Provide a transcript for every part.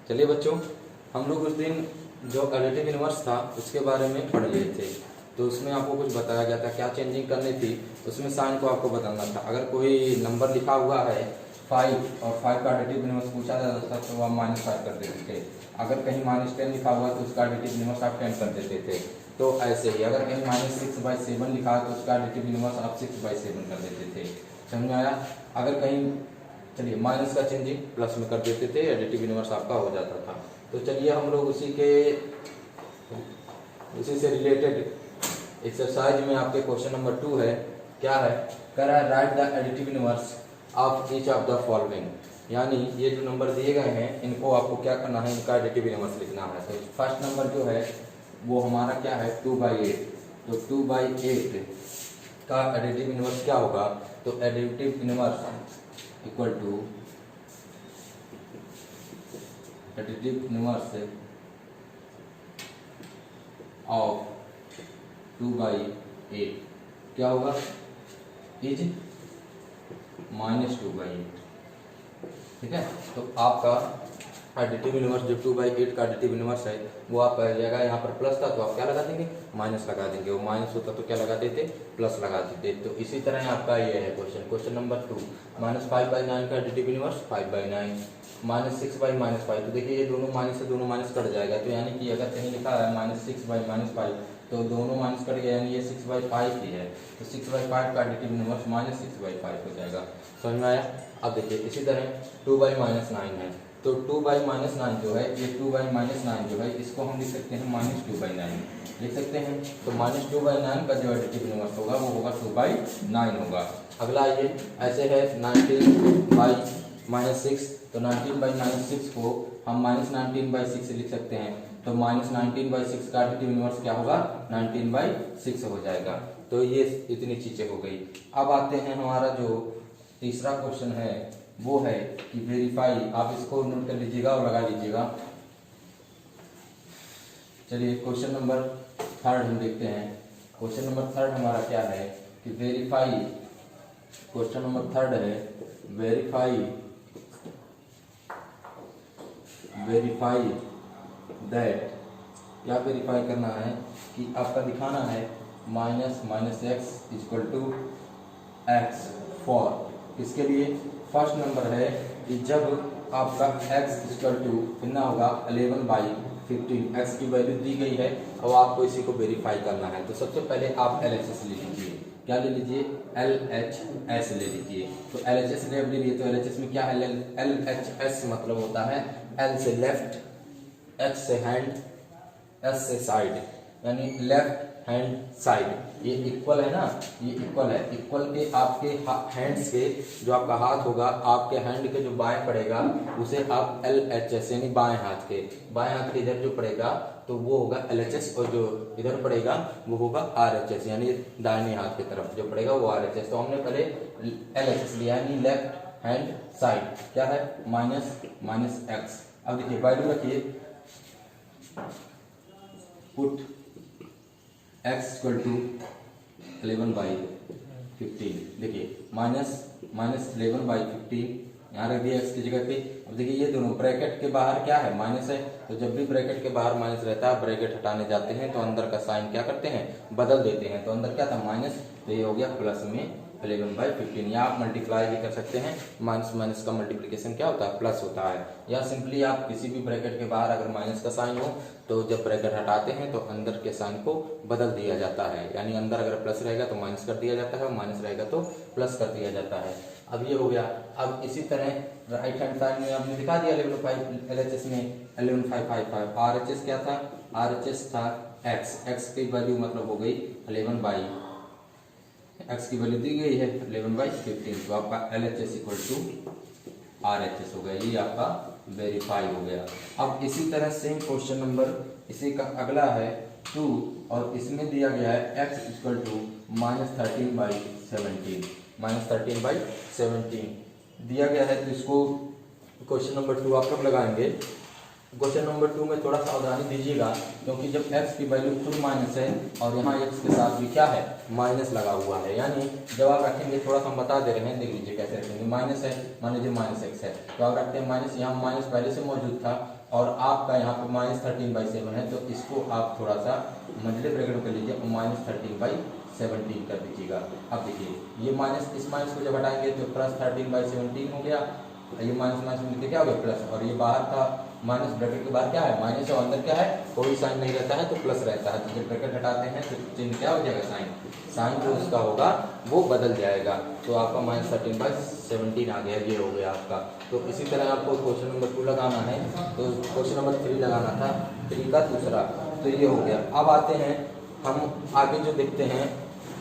चलिए बच्चों, हम लोग उस दिन जो एडिटिव इनवर्स था उसके बारे में पढ़ लिए थे। तो उसमें आपको कुछ बताया गया था, क्या चेंजिंग करनी थी, उसमें साइन को आपको बताना था। अगर कोई नंबर लिखा हुआ है 5 और 5 का एडिटिव इनवर्स पूछा जाता था तो आप -5 कर देते थे। अगर कहीं -10 लिखा हुआ तो उसका एडिटिव इनवर्स आप 10 कर देते थे। तो ऐसे ही अगर कहीं -6/7 लिखा है तो उसका एडिटिव इनवर्स आप 6/7 कर देते थे। समझ में आया? अगर कहीं चलिए माइनस का चेंजिंग प्लस में कर देते थे, एडिटिव इनवर्स आपका हो जाता था। तो चलिए हम लोग उसी से रिलेटेड एक्सरसाइज में आपके क्वेश्चन नंबर 2 है। क्या है? कह रहा है right the additive inverse of each of the following. यानी ये जो नंबर दिए गए हैं इनको आपको क्या करना है, इनका एडिटिव इनवर्स लिखना है। तो फर्स्ट नंबर जो है वो हमारा क्या है 2/8। तो 2/8 का एडिटिव इनवर्स क्या होगा? तो additive inverse equal to additive inverse of 2/8 क्या होगा? इज -2/8। ठीक है, तो आपका एडिटिव इनवर्स जो 2/8 का एडिटिव इनवर्स है वो आप जगह यहाँ पर प्लस था तो आप क्या लगा देंगे, माइनस लगा देंगे। वो माइनस होता तो क्या लगा देते, प्लस लगा देते। तो इसी तरह आपका ये है क्वेश्चन नंबर 2। -5/9 का एडिटिव इनवर्स 5/9, -6/-5। तो देखिए ये दोनों माइनस से दोनों माइनस कट जाएगा। तो यानी कि अगर कहीं लिखा है -6/-5 तो दोनों माइनस कट गया, यानी ये 6/5 ही है। तो 6/5 का एडिटिव इनवर्स -6/5 हो जाएगा। समझ में आया? अब देखिए इसी तरह 2/-9 है। तो 2/-9 जो है, ये 2/-9 जो है इसको हम लिख सकते हैं -2/9 लिख सकते हैं। तो -2/9 का जो एडिटिव इनवर्स होगा वो होगा 2/9 होगा। अगला ये ऐसे है 19/-6। तो 19/-6 को हम -19/6 लिख सकते हैं। तो -19/6 का एडिटिव इनवर्स क्या होगा, 19/6 हो जाएगा। तो ये इतनी चीजें हो गई। अब आते हैं हमारा जो तीसरा क्वेश्चन है वो है कि वेरीफाई। आप इसको नोट कर लीजिएगा और लगा लीजिएगा। चलिए क्वेश्चन नंबर 3 हम देखते हैं। क्वेश्चन नंबर 3 हमारा क्या है कि वेरीफाई। क्वेश्चन नंबर 3 है वेरीफाई दैट। क्या वेरीफाई करना है कि आपका दिखाना है -x = x फॉर। इसके लिए फर्स्ट नंबर है कि जब आपका x कितना होगा 11/15। x की वैल्यू दी गई है, अब आपको इसी को वेरीफाई करना है। तो सबसे पहले आप LHS ले लीजिए। क्या ले लीजिए? LHS ले लीजिए। तो LHS ले लीजिए। तो LHS में क्या है? LHS मतलब होता है L से लेफ्ट, H से हैंड, S से साइड, यानी लेफ्ट हैंड साइड। ये इक्वल है ना, ये इक्वल है। इक्वल के आपके हैंड्स के जो आपका हाथ होगा, आपके हैंड के जो बाएं पड़ेगा उसे आप LHS यानी बाएं हाथ के इधर जो पड़ेगा तो वो होगा LHS, और जो इधर पड़ेगा वो होगा RHS यानी दाहिने हाथ की तरफ जो पड़ेगा वो RHS। तो हमने पहले LHS लिया यानी लेफ्ट हैंड साइड। क्या है? -x। अब देखिए वैल्यू रखिए, पुट x = 11/15। देखिए -11/15 यहाँ रख दिया x की जगह पे। अब देखिए ये दोनों ब्रैकेट के बाहर क्या है, माइनस है। तो जब भी ब्रैकेट के बाहर माइनस रहता है, ब्रैकेट हटाने जाते हैं तो अंदर का साइन क्या करते हैं, बदल देते हैं। तो अंदर क्या था, माइनस, तो ये हो गया प्लस में 11/15। या आप मल्टीप्लाई भी कर सकते हैं। माइनस का मल्टीप्लिकेशन क्या होता है, प्लस होता है। या सिंपली आप किसी भी ब्रैकेट के बाहर अगर माइनस का साइन हो तो जब ब्रैकेट हटाते हैं तो अंदर के साइन को बदल दिया जाता है। यानी अंदर अगर प्लस रहेगा तो माइनस कर दिया जाता है, माइनस रहेगा तो प्लस कर दिया जाता है। अब ये हो गया। अब इसी तरह राइट हैंड साइड में आपने दिखा दिया 11/5 LHS में 11/555। RHS क्या था? RHS था x की वैल्यू मतलब हो गई 11/x की वैल्यू दी गई है 11/15। तो आपका LHS = RHS हो गया। ये आपका वेरीफाई हो गया। अब इसी तरह सेम क्वेश्चन नंबर इसी का अगला है 2, और इसमें दिया गया है x = -13/17 दिया गया है। तो इसको क्वेश्चन नंबर 2 आप कब लगाएंगे, क्वेश्चन नंबर 2 में थोड़ा सावधानी दीजिएगा, क्योंकि जब x की वैल्यू खुद माइनस है और यहाँ x के साथ भी क्या है माइनस लगा हुआ है, यानी जब आप रखेंगे, थोड़ा सा हम बता दे रहे हैं, देख लीजिए कैसे रखेंगे। माइनस है, मान लीजिए माइनस x है, तो आप रखते हैं माइनस, यहाँ माइनस पहले से मौजूद था और आपका यहाँ पे -13/7 है, तो इसको आप थोड़ा सा मंझले ब्रैकेट कर लीजिए और -13/17 कर दीजिएगा। अब देखिए ये माइनस, इस माइनस को जब हटाएंगे तो +13/17 हो गया, ये माइनस माइनस मिलकर क्या हो गया प्लस, और ये बाहर का माइनस ब्रैकेट के बाहर क्या है माइनस और अंदर क्या है कोई साइन नहीं रहता है तो प्लस रहता है, तो जब ब्रैकेट हटाते हैं तो चिन्ह क्या हो जाएगा साइन जो उसका होगा वो बदल जाएगा, तो आपका -13/17 आ गया, ये हो गया आपका। तो इसी तरह आपको क्वेश्चन नंबर 2 लगाना है, तो क्वेश्चन नंबर 3 लगाना था, 3 का दूसरा, तो ये हो गया। अब आते हैं हम आगे जो देखते हैं,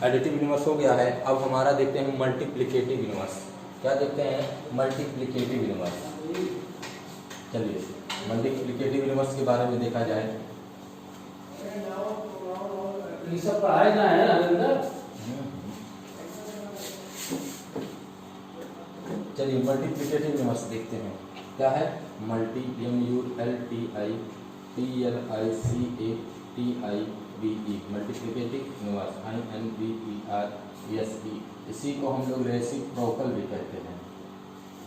एडिटिव यूनिवर्स हो गया है, अब हमारा देखते हैं मल्टीप्लिकेटिव यूनिवर्स। क्या देखते हैं मल्टीप्लिकेटिव यूनिवर्स। चलिए मल्टीप्लिकेटिव यूनिवर्स के बारे में देखा जाए। ये सब पढ़ाए जाए हैं अंदर। चलिए मल्टीप्लिकेटिव यूनिवर्स देखते हैं क्या है। Multi MULTIPLICATIVE multiplicative universe INVERSE, इसी को हम लोग रेसिप्रोकल भी कहते हैं।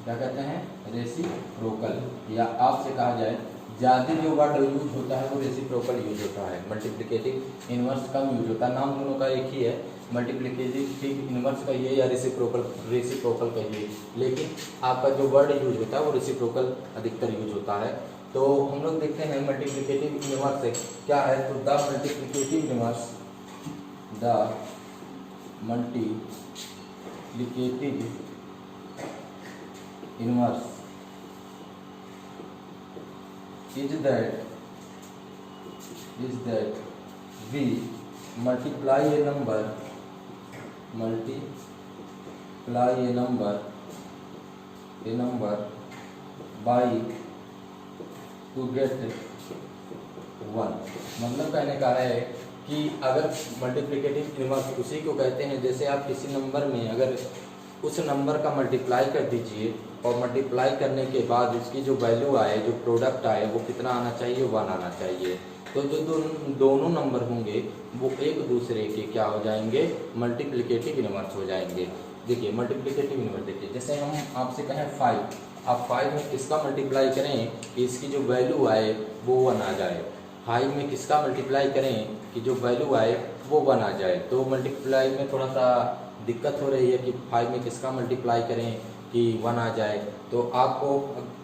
क्या कहते हैं रेसिप्रोकल, या आपसे कहा जाए ज़्यादा जो वर्ड यूज होता है वो रेसिप्रोकल यूज होता है, मल्टीप्लिकेटिव इनवर्स कम यूज होता है। नाम दोनों का एक ही है, मल्टीप्लिकेटिव इनवर्स कहिए या रेसिप्रोकल कहिए, लेकिन आपका जो वर्ड यूज होता है वो रेसिप्रोकल अधिकतर यूज होता है। तो हम लोग देखते हैं मल्टीप्लिकेटिव इनवर्स क्या है, तो the multiplicative inverse is that we multiply a number by to get 1। मतलब कहने का है कि अगर मल्टीप्लिकेटिव इनवर्स उसी को कहते हैं, जैसे आप किसी नंबर में अगर उस नंबर का मल्टीप्लाई कर दीजिए और मल्टीप्लाई करने के बाद उसकी जो वैल्यू आए, जो प्रोडक्ट आए, वो कितना आना चाहिए 1 आना चाहिए। तो जो दोनों नंबर होंगे वो एक दूसरे के क्या हो जाएंगे मल्टीप्लिकेटिव इनवर्स हो जाएंगे। देखिए मल्टीप्लिकेटिव इनवर्स देखिए, जैसे हम आपसे कहें 5, आप 5 में किसका मल्टीप्लाई करें कि इसकी जो वैल्यू आए वो 1 आ जाए, 5 में किसका मल्टीप्लाई करें कि जो वैल्यू आए वो 1 आ जाए। तो मल्टीप्लाई में थोड़ा सा दिक्कत हो रही है कि 5 में किसका मल्टीप्लाई करें कि 1 आ जाए। तो आपको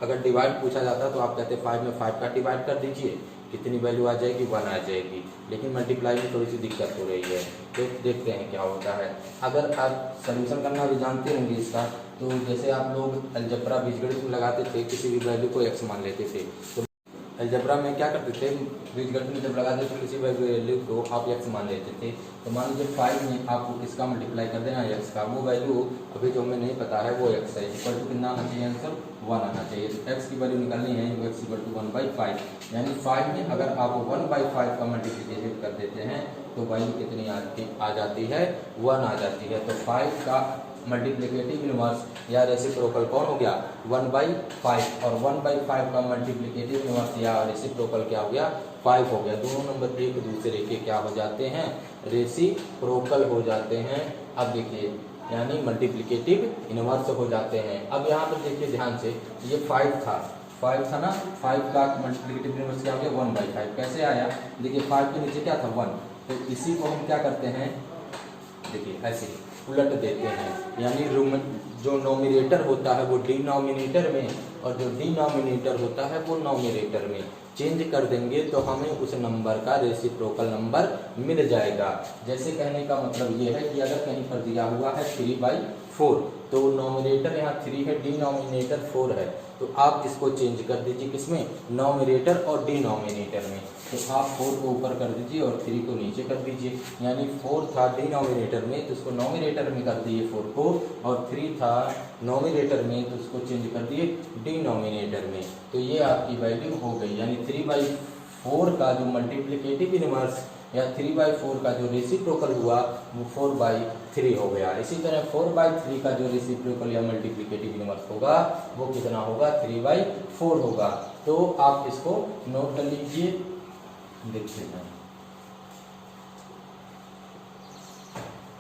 अगर डिवाइड पूछा जाता तो आप कहते 5 में 5 का डिवाइड कर दीजिए, कितनी वैल्यू आ जाएगी 1 आ जाएगी, लेकिन मल्टीप्लाई में थोड़ी सी दिक्कत हो रही है। तो देखते हैं क्या होता है। अगर आप सॉल्यूशन करना भी जानते होंगे इसका, तो जैसे आप लोग अलजेब्रा बीजगणित में लगाते थे, किसी भी वैल्यू को x मान लेते थे, तो अलजेब्रा में क्या करते थे बीजगणित में जब लगाते थे किसी वैल्यू को आप x मान लेते थे। तो मान लीजिए 5 में आपको किसका मल्टीप्लाई कर देना x का, वो वैल्यू अभी जो हमें नहीं पता है वो x है, इक्वल टू कितना आना चाहिए आंसर 1 आना चाहिए। तो x की वैल्यू निकालनी है, x इक्वल टू 1/5, यानी 5 में अगर आप 1/5 का मल्टीप्लिकेशन कर देते हैं तो वैल्यू कितनी आ जाती है 1 आ जाती है। तो 5 का मल्टीप्लिकेटिव इनवर्स या रेसिप्रोकल कौन हो गया 1/5, और 1/5 का मल्टीप्लिकेटिव इनवर्स या रेसिप्रोकल क्या हो गया 5 हो गया। दोनों नंबर एक दूसरे के क्या हो जाते हैं रेसिप्रोकल हो जाते हैं। अब देखिए यानी मल्टीप्लिकेटिव इनवर्स हो जाते हैं। अब यहाँ पर देखिए ध्यान से, ये 5 था ना, 5 का मल्टीप्लिकेटिव इनवर्स क्या हो गया 1/5। कैसे आया, देखिए 5 के नीचे क्या था 1, तो इसी को हम क्या करते हैं देखिए ऐसे उलट देते हैं, यानी जो नोमिनेटर होता है वो डिनोमिनेटर में और जो डिनोमिनेटर होता है वो नोमिनेटर में चेंज कर देंगे तो हमें उस नंबर का रेसिप्रोकल नंबर मिल जाएगा। जैसे कहने का मतलब ये है कि अगर कहीं पर दिया हुआ है 3/4 तो नोमिनेटर यहाँ 3 है, डिनोमिनेटर 4 है, तो आप इसको चेंज कर दीजिए किसमें नोमिनेटर और डिनोमिनेटर में। तो आप 4 को ऊपर कर दीजिए और 3 को नीचे कर दीजिए, यानी 4 था डिनोमिनेटर में तो उसको नोमिनेटर में कर दिए 4 को, और 3 था नोमिनेटर में तो उसको चेंज कर दिए डिनोमिनेटर में। तो ये आपकी वैल्यू हो गई, यानी 3/4 का जो मल्टीप्लिकेटिव इनवर्स या 3/4 का जो रेसिप्रोकल हुआ वो 4/3 हो गया। इसी तरह 4/3 का जो रेसिप्रोकल या मल्टीप्लिकेटिव इनवर्स होगा वो कितना होगा 3/4 होगा। तो आप इसको नोट कर लीजिए, देखते हैं।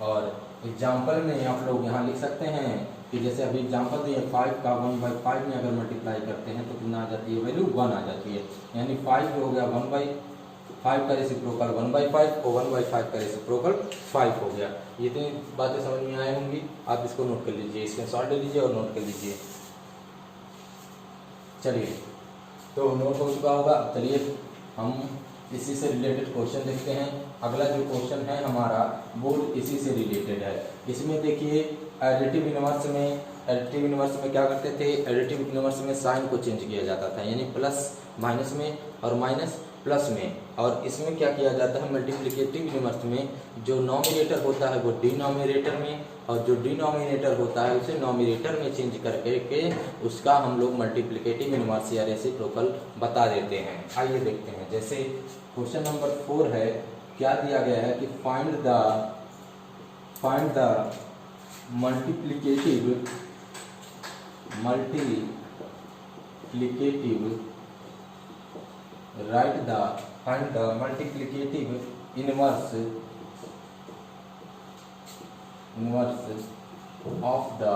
और एग्जाम्पल में आप लोग यहाँ लिख सकते हैं कि जैसे अभी एग्जाम्पल दिए 5 का 1/5 में अगर मल्टीप्लाई करते हैं तो कितना आ जाती है वैल्यू 1 आ जाती है, यानी 5 हो गया 1/5 का रेसिप्रोकल 1/5 और 1/5 का रेसिप्रोकल 5 हो गया। ये तो बातें समझ में आए होंगी, आप इसको नोट कर लीजिए, इसके शॉर्ट ले लीजिए और नोट कर लीजिए। चलिए, तो नोट हो चुका होगा। चलिए हम इसी से रिलेटेड क्वेश्चन देखते हैं। अगला जो क्वेश्चन है हमारा वो इसी से रिलेटेड है। इसमें देखिए एडिटिव इनवर्स में क्या करते थे, एडिटिव इनवर्स में साइन को चेंज किया जाता था, यानी प्लस माइनस में और माइनस प्लस में। और इसमें क्या किया जाता है, मल्टीप्लिकेटिव इनवर्स में जो नॉमिनेटर होता है वो डिनोमिनेटर में, और जो डिनोमिनेटर होता है उसे नॉमिनेटर में चेंज करके के उसका हम लोग मल्टीप्लिकेटिव इनवर्स या रेसिप्रोकल बता देते हैं। आइए देखते हैं। जैसे क्वेश्चन नंबर 4 है, क्या दिया गया है कि find the multiplicative find the multiplicative inverse of the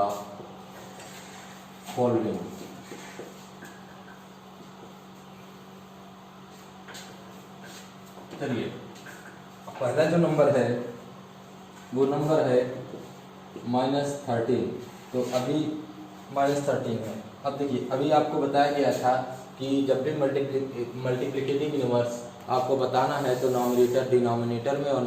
following। चलिए, पहला जो नंबर है वो नंबर है -13। तो अभी -13 है। अब देखिए, अभी आपको बताया गया था कि जब भी मल्टीप्लिकेटिव इनवर्स आपको बताना है तो नॉमिनेटर डिनोमिनेटर में और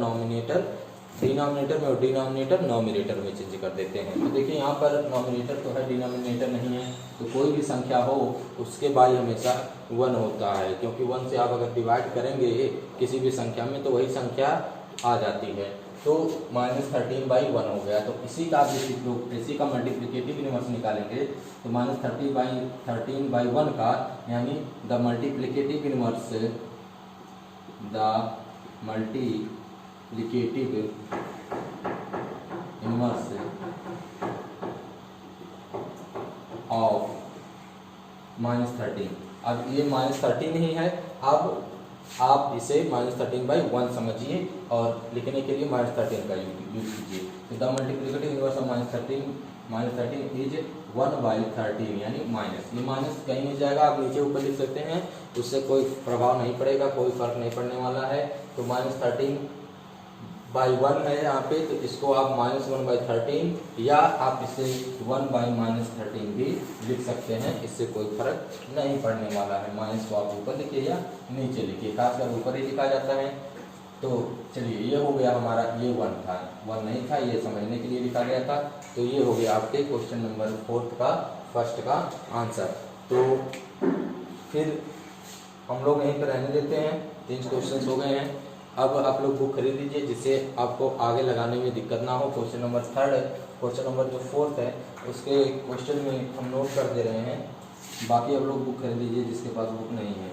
डिनोमिनेटर नॉमिनेटर में चेंज कर देते हैं। तो देखिए यहाँ पर नॉमिनेटर तो है, डिनोमिनेटर नहीं है, तो कोई भी संख्या हो उसके बाई हमेशा 1 होता है, क्योंकि 1 से आप अगर डिवाइड करेंगे किसी भी संख्या में तो वही संख्या आ जाती है। तो -13/1 हो गया। तो इसी का मल्टीप्लिकेटिव इनवर्स निकालेंगे तो -13/1 का, यानी द मल्टीप्लिकेटिव इनवर्स ऑफ -13। अब ये -13 ही है। अब आप इसे -13/1 समझिए और लिखने के लिए -13 का यूज कीजिए। तो the multiplicative inverse of -13 is 1/13, यानी माइनस। ये माइनस कहीं नहीं जाएगा, आप नीचे ऊपर लिख सकते हैं, उससे कोई प्रभाव नहीं पड़ेगा, कोई फर्क नहीं पड़ने वाला है। तो -13/1 है यहाँ पे, तो इसको आप -1/13 या आप इसे 1/-13 भी लिख सकते हैं, इससे कोई फर्क नहीं पड़ने वाला है। माइनस को आप ऊपर लिखिए या नीचे लिखिए, खासकर ऊपर ही लिखा जाता है। तो चलिए, ये हो गया हमारा, ये 1 था, 1 नहीं था, ये समझने के लिए लिखा गया था। तो ये हो गया आपके क्वेश्चन नंबर 4 का फर्स्ट का आंसर। तो फिर हम लोग यहीं पर रहने देते हैं, 3 क्वेश्चन हो गए हैं। अब आप लोग बुक खरीद लीजिए जिससे आपको आगे लगाने में दिक्कत ना हो। क्वेश्चन नंबर 3 है, क्वेश्चन नंबर जो 4 है उसके क्वेश्चन में हम नोट कर दे रहे हैं, बाकी आप लोग बुक खरीद लीजिए जिसके पास बुक नहीं है।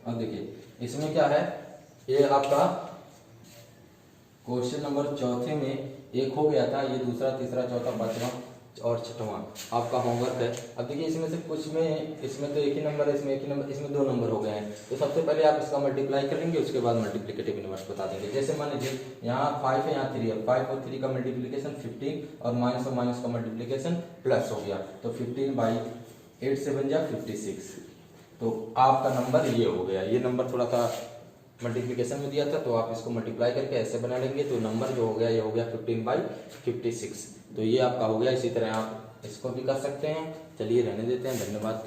अब देखिए, इसमें क्या है, ये आपका क्वेश्चन नंबर 4 में एक हो गया था, ये दूसरा, तीसरा, चौथा, पांचवा और छठवां आपका होमवर्क है। अब देखिए, इसमें से कुछ में, इसमें तो एक ही नंबर है, इसमें एक ही नंबर, इसमें 2 नंबर हो गए हैं। तो सबसे पहले आप इसका मल्टीप्लाई करेंगे, उसके बाद मल्टीप्लिकेटिव इनवर्स बता देंगे। जैसे मान लीजिए यहाँ 5 है, यहाँ 3 है, 5 और 3 का मल्टीप्लिकेशन 15 और माइनस का मल्टीप्लिकेशन प्लस हो गया, तो 15/8 से बन जाए 56। तो आपका नंबर ये हो गया। ये नंबर थोड़ा सा मल्टीप्लिकेशन में दिया था, तो आप इसको मल्टीप्लाई करके ऐसे बना लेंगे, तो नंबर जो हो गया ये हो गया 15/56। तो ये आपका हो गया। इसी तरह आप इसको भी कर सकते हैं। चलिए रहने देते हैं, धन्यवाद।